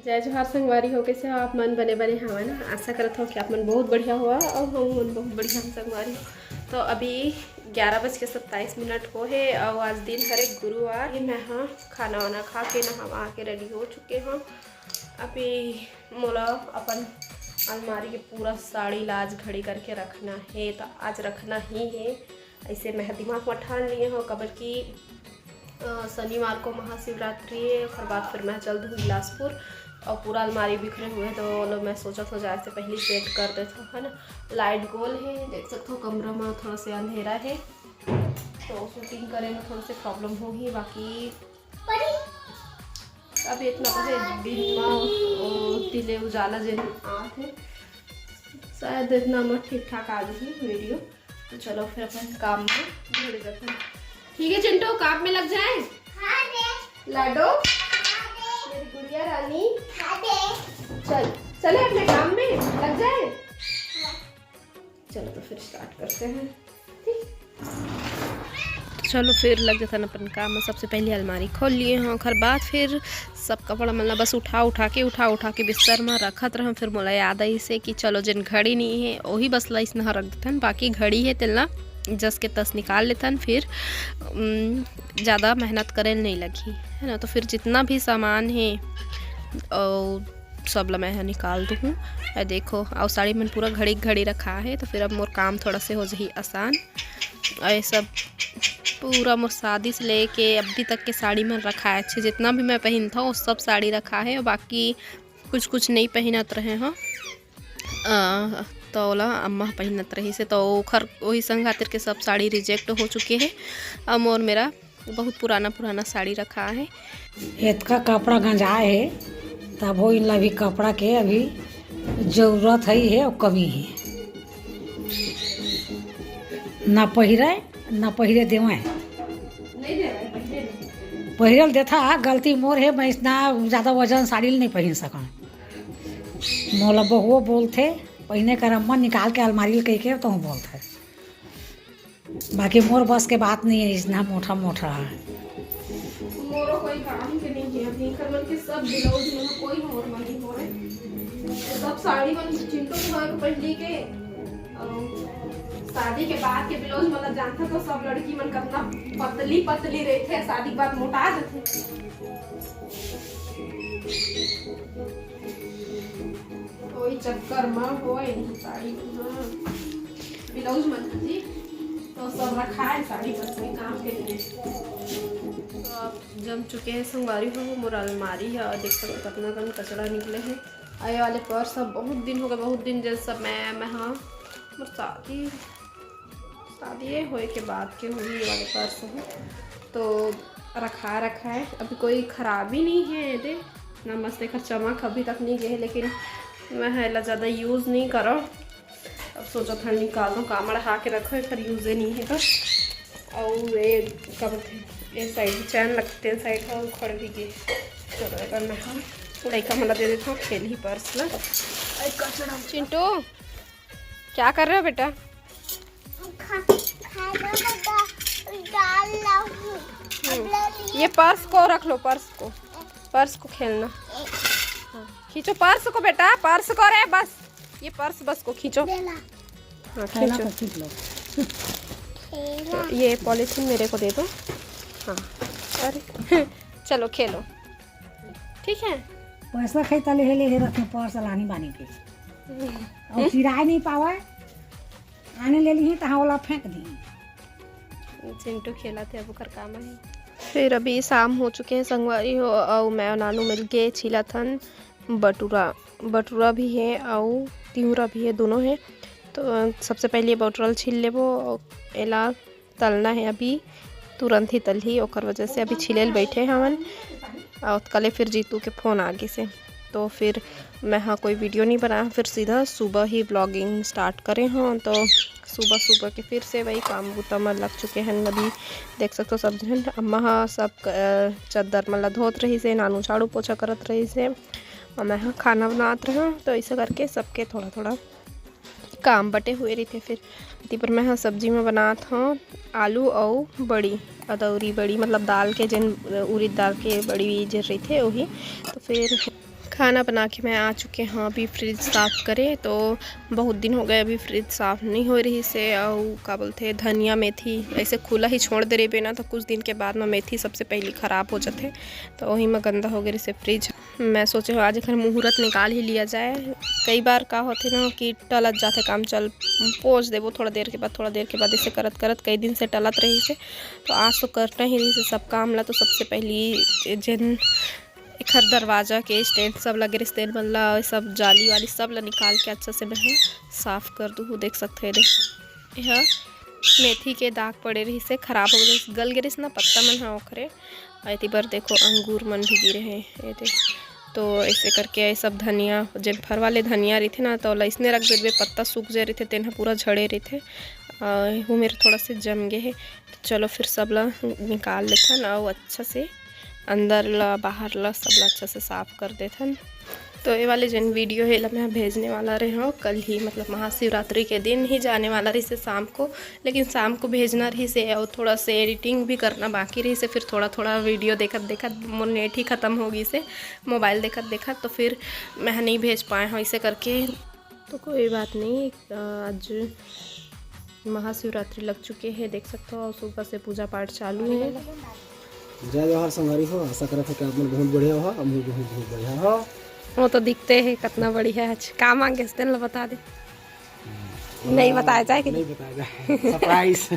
जय जोहार संगवारी हो, कैसे हो आप मन? बने बने हवा ना। आशा करता हूँ कि आप मन बहुत बढ़िया हुआ और हम मन बहुत बढ़िया संगवारी हो। तो अभी 11:27 हो है और आज दिन हरे गुरुवार। मैं हाँ खाना वाना खा के नहा के रेडी हो चुके हैं। अभी मोला अपन अलमारी के पूरा साड़ी लाज घड़ी करके रखना है, तो आज रखना ही है। ऐसे मैं दिमाग में ठान लिए हो कबर की शनिवार को महाशिवरात्रि है, उसके बाद फिर मैं चल दूँ बिलासपुर और पूरा अलमारी बिखरे हुए हैं, तो मैं सोचा था जाए से पहले सेट कर देता है ना। लाइट गोल है, देख सकते हो कमरा में थोड़ा सा अंधेरा है, तो शूटिंग करने में थोड़ी सी प्रॉब्लम होगी। बाकी अभी इतना पता दिन में तिले उजाला जन आते शायद इतना मत ठीक ठाक आ जाए वीडियो। तो चलो फिर अपन काम में जुड़ जाते हैं। ठीक है चिंटू, काम में लग जाए। लाडो मेरी गुड़िया रानी, चल चले अपने काम में लग जाए। चलो तो फिर स्टार्ट करते हैं। चलो फिर लग जाता ना अपन काम में। सबसे पहले अलमारी खोल लिए हैं, और बाद फिर सब कपड़ा मतलब बस उठा के बिस्तर में रखत रहा। फिर मोला याद आई से कि चलो जिन घड़ी नहीं है वही बस ला इसना रख देथन, बाकी घड़ी है तिलना जस के तस निकाल लेथन, फिर ज़्यादा मेहनत करे नहीं लगी है ना। तो फिर जितना भी सामान है और सब ला मैं निकाल दूँ। देखो और साड़ी में पूरा घड़ी रखा है, तो फिर अब मोर काम थोड़ा से हो जाही आसान। और ये सब पूरा मोर शादी से लेके अभी तक के साड़ी में रखा है अच्छे। जितना भी मैं पहनता हूँ सब साड़ी रखा है, और बाकी कुछ नहीं पहनत रहे हैं। तो ओला अम्मा पहनत रही से, तो खर वही संग खातिर के सब साड़ी रिजेक्ट हो चुके हैं। अब और मेरा बहुत पुराना साड़ी रखा है। इतना कपड़ा गंजाए है, तब हो इन भी कपड़ा के अभी जरूरत है और कमी है। ना पहिरे देवे पहिरल देथा गलती मोर है। मैं इतना ज़्यादा वजन साड़ी नहीं पहन सकूँ। मोला बहुओं बोलते पहने कर अम्मा निकाल के अलमारी कह के, तो बोलते बाकी मोर बस के बात नहीं है। इतना मोटा मोरो कोई काम के नहीं है अभी करवन के सब ब्लाउज में कोई मोर नहीं हो रहे। सब साड़ी मन चिंटू को पहली के शादी के बाद के ब्लाउज मतलब जानता तो सब लड़की मन कितना पतली रहते हैं, शादी के बाद मोटा जाते। कोई चक्कर में होए साड़ी ब्लाउज मन जी तो सब रखा है साड़ी बस में काम के लिए। तो आप जम चुके हैं संगवारी हो। मोर अलमारी है और देख सकते कितना कम कचरा निकले हैं। आए वाले पर्स सब बहुत दिन हो गए, बहुत दिन जैसे मैं हाँ मोर शादी होए के बाद के हुई ये वाले पर्स हैं, तो रखा है। अभी कोई ख़राबी नहीं है, दे ना मस्त देखा चमक अभी तक नहीं गए, लेकिन मैं है ज़्यादा यूज़ नहीं करो। अब सोचा था निकाल दो, कामड़ हा के रखो, पर यूज़ नहीं है। तो और ये क्या बोलते हैं ये साइड चैन लगते हैं साइड का खड़े भी गए। चलो करना हाँ लड़का मला दे देता हूँ खेल ही पर्स ला। चिंटू क्या कर रहे हो बेटा? ये पर्स को रख लो, पर्स को खेलना। हाँ खींचो पर्स को बेटा, पर्स को रे बस ये पर्स बस को खींचो। हाँ खींचो। तो ये पॉलिथीन मेरे को दे दो। हाँ अरे चलो खेलो, ठीक है। पैसा खेता ले रखे पर्स लानी बानी के और चिराए नहीं पावा आने ले ली तो हाँ फेंक दी। चिंटू खेला थे अब कर काम है। फिर अभी शाम हो चुके हैं संगवारी हो, और मैं और नानू मिल के छिला थन बटूरा भी है और तिउरा भी है, दोनों है। तो सबसे पहले बटूरा छील लेबो, एला तलना है अभी तुरंत ही तलही, और वजह से अभी छिलेल बैठे हमन। और कल फिर जीतू के फ़ोन आगे से, तो फिर मैं हाँ कोई वीडियो नहीं बनाया, फिर सीधा सुबह ही ब्लॉगिंग स्टार्ट करें हाँ। तो सुबह के फिर से वही काम बूता में लग चुके हैं। अभी देख सकते हो सब जन अम्मा हाँ सब चद्दर मतलब धोत रही से, नानू झाड़ू पोछा करत रही से, और मैं हाँ खाना बनात रहा। तो ऐसा करके सबके थोड़ा काम बटे हुए रही थे। फिर ती पर मैं हाँ सब्जी में बनात हूँ आलू और बड़ी अदौरी बड़ी मतलब दाल के जन उड़द दाल के बड़ी जर रही थे वही। तो फिर खाना बना के मैं आ चुके हैं अभी फ्रिज साफ़ करे। तो बहुत दिन हो गए अभी फ्रिज साफ़ नहीं हो रही से। और क्या बोलते धनिया मेथी ऐसे खुला ही छोड़ दे रही बेना तो कुछ दिन के बाद में मेथी सबसे पहले ख़राब हो जाते तो वही में गंदा हो गई से फ्रिज। मैं सोचे आज घर मुहूर्त निकाल ही लिया जाए। कई बार का होते ना कि टलत जाते काम, चल पोंछ देवो थोड़ा देर के बाद इसे करत करत कई दिन से टलत रही से। तो आज तो करना ही रही से सब काम ला। तो सबसे पहली जिन एक हर दरवाज़ा के स्टैंड सब लगे रिश्ते मल्ला सब जाली वाली सब ला निकाल के अच्छा से मैं साफ़ कर दूँ। देख सकते हैं यह मेथी के दाग पड़े रही से ख़राब हो गई, गल गिरिस ना पत्ता मन हाँ ओखरे। ऐती बार देखो अंगूर मन भी गिरे हैं ये तो ऐसे करके ये सब धनिया जिन फर वाले धनिया रही थे ना तो इसने रख दे पत्ता सूख जाए रही थे तेना पूरा झड़े रही थे। वो मेरे थोड़ा से जम गए है। तो चलो फिर सब ला निकाल लेते ना वो अच्छा से अंदर ला बाहर ला सब ला अच्छा से साफ़ कर देते। तो ये वाले जिन वीडियो है मैं भेजने वाला रहे हो कल ही, मतलब महाशिवरात्रि के दिन ही जाने वाला रही से शाम को। लेकिन शाम को भेजना रही से और थोड़ा से एडिटिंग भी करना बाकी रही से। फिर थोड़ा थोड़ा वीडियो देखत मोर नेट ही ख़त्म हो गई से मोबाइल देखत तो फिर मैं नहीं भेज पाए हूँ इसे करके। तो कोई बात नहीं, आज महाशिवरात्रि लग चुके हैं देख सकते हो। सुबह से पूजा पाठ चालू है। जय जवाहर संगारी हो, आशा करत हो कि आप मन बहुत बढ़िया हो, हम बहुत बढ़िया हो। वो तो दिखते हैं कितना बढ़िया है। का मांगे इस दिन बता दे, नहीं बताया जाए कि नहीं बताया जाए, सरप्राइज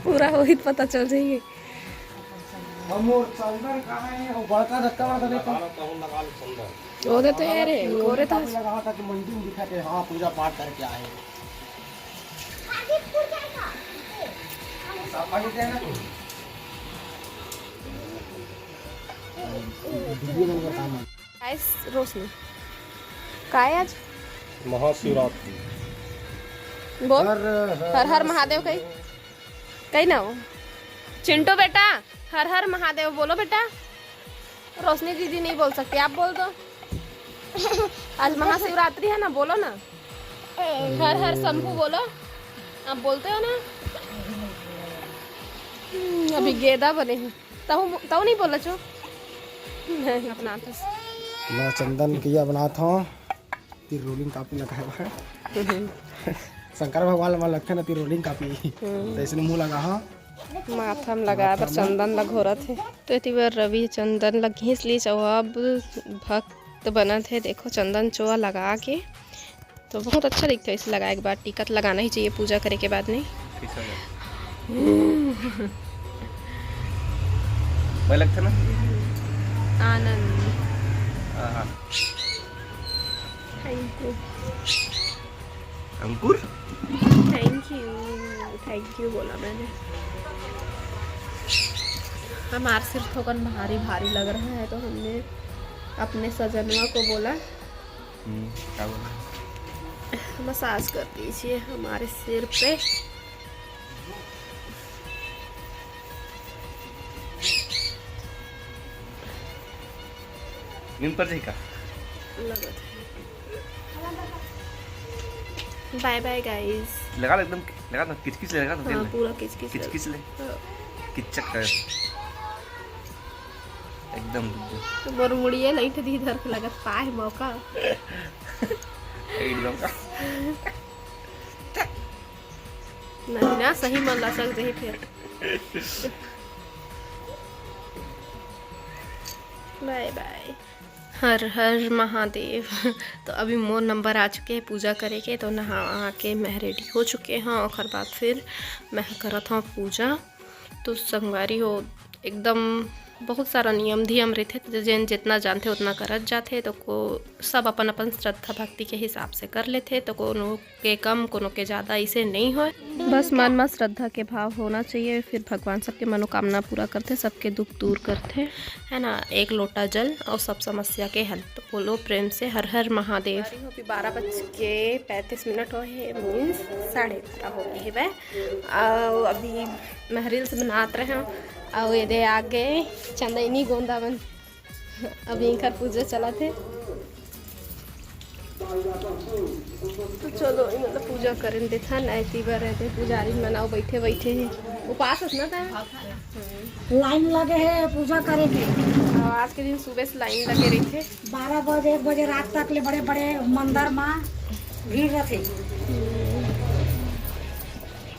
पूरा हो ही पता चल जाएगी। हम और चंदन कहाँ है? वो बड़का धक्का मार दे तो वो देते हैं रे गोरे तो लगा था कि मंडी में दिखाते हाँ पूजा पाठ करके आए। रोशनी का है आज महाशिवरात्रि। बोल हर हर महादेव कही कही ना हो चिंटू बेटा, हर हर महादेव बोलो बेटा। रोशनी दीदी नहीं बोल सकती, आप बोल दो। आज महाशिवरात्रि है ना, बोलो ना हर हर शंभू बोलो। आप बोलते हो ना, अभी गेदा बने हैं ताऊ नहीं बोला चो अपना तो मैं चंदन किया बनाता हूँ, तीर रोलिंग कापी लगा हुआ है। शंकर भगवान में लगता है ना तीर रोलिंग कापी, तो इसने मुँह लगा हाँ माथा में लगाया पर चंदन लग हो रहा थे। तो इतनी बार रवि चंदन लग घीस ली चो। अब भक्त बना थे देखो चंदन चोआ लगा के तो बहुत अच्छा दिखता है। इसे लगाए के बाद टिकट लगाना ही चाहिए पूजा करे के बाद। नहीं भाई लगता ना Anand thank you Ankur thank you बोला मैंने। हमारे सिर थोकन भारी भारी लग रहा है तो हमने अपने सजनवा को बोला क्या बोला मसाज कर दीजिए हमारे सिर पे। नींद पर जाएगा बाय बाय गाइस। लगा एकदम लगा ना किचकिच लगा ना हाँ, पूरा किचकिच किचकिच ले किचक कर एकदम तो मोर मुड़िए लाइट दी इधर के लगत पाए मौका एकदम का नहीं ना सही मन ला सकते ही फिर। बाय बाय हर हर महादेव। तो अभी मोर नंबर आ चुके हैं पूजा करे के। तो नहा के मैं रेडी हो चुके हैं और बाद फिर मैं करत हूँ पूजा। तो संगवारी हो एकदम बहुत सारा नियम धियम रहते तो जितना जानते उतना करत जाते। तो को सब अपन अपन श्रद्धा भक्ति के हिसाब से कर लेते। तो कोनो के कम कोनो के ज़्यादा इसे नहीं हो, बस मन में श्रद्धा के भाव होना चाहिए। फिर भगवान सबके मनोकामना पूरा करते, सबके दुख दूर करते है ना। एक लोटा जल और सब समस्या के हल। तो बोलो प्रेम से हर हर महादेव। 12:35 हो है मीन्स 12:30 हो गई है वह। अभी मैं रील्स बनाते रहे और ये दे आगे चंदनी गोंदावन अभी इनका पूजा चला थे। तो चलो मतलब पूजा करें देखा ना। ऐसी बार रहते पुजारी मनाओ बैठे हैं उपास ना था। लाइन लगे है पूजा करे के। आज के दिन सुबह से लाइन लगे रही थे। 12 बजे 1 बजे रात तक ले बड़े बड़े मंदिर में भीड़ रहते।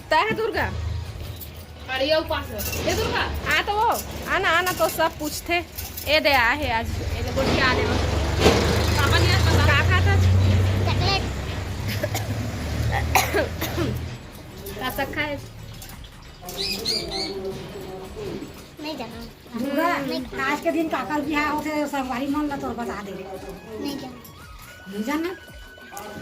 ता है दुर्गा अड़िया उपास ये दुर्गा आ तो वो आना आना तो सब पूछते ए दे आ है आज ए लोग क्या आने में पापा ने आज का खा था चॉकलेट का सब खाए नहीं जाना दुर्गा आज के दिन काकल बिहार होते संगवारी मन ला तो बता दे। नहीं जाना नहीं जाना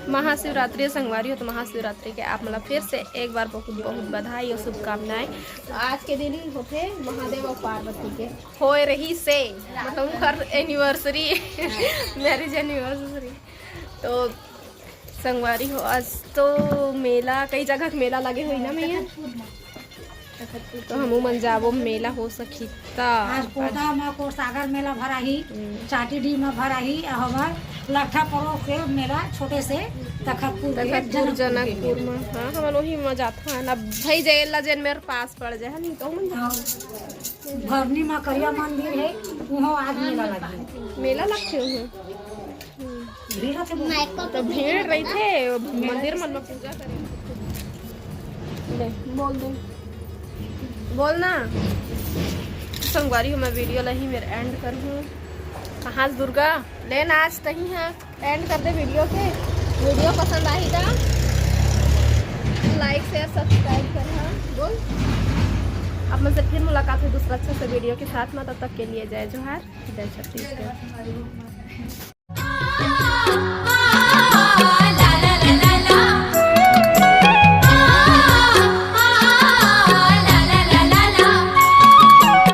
महाशिवरात्रि संगवारी हो तो महाशिवरात्रि के आप मतलब फिर से एक बार बहुत बहुत बधाई और शुभकामनाएं। तो आज के दिन होते महादेव और पार्वती के हो रही से मतलब हर एनिवर्सरी मैरिज एनिवर्सरी तो संगवारी हो। आज तो मेला कई जगह मेला लगे हुई ना मैया तो हमू मन जाबो मेला हो सकी आज कोटा में को सागर मेला भरा ही चाटीडी में भरा ही हमार लट्ठा परो के मेला छोटे से तखतपुर जनकपुर में। हाँ हमारे वही में जाता है ना भाई जेला जेन मेरे पास पड़ जाए नहीं तो मन भरनी में करिया मंदिर है वहाँ आज मेला लगा मेला लगते हैं भीड़ से तो भीड़ रही थे मंदिर मन में पूजा करे। ले बोल दो बोलना संगवारी हो मैं वीडियो लही मेरे एंड कर हूँ कहाँ दुर्गा लेना आज तही है एंड कर दे वीडियो के। वीडियो पसंद आई था लाइक शेयर सब्सक्राइब कर हाँ बोल। अब मुझसे फिर मुलाकात हुई दूसरा अच्छे से वीडियो के साथ में। तब तक के लिए जय जोहार जय छत्तीसगढ़।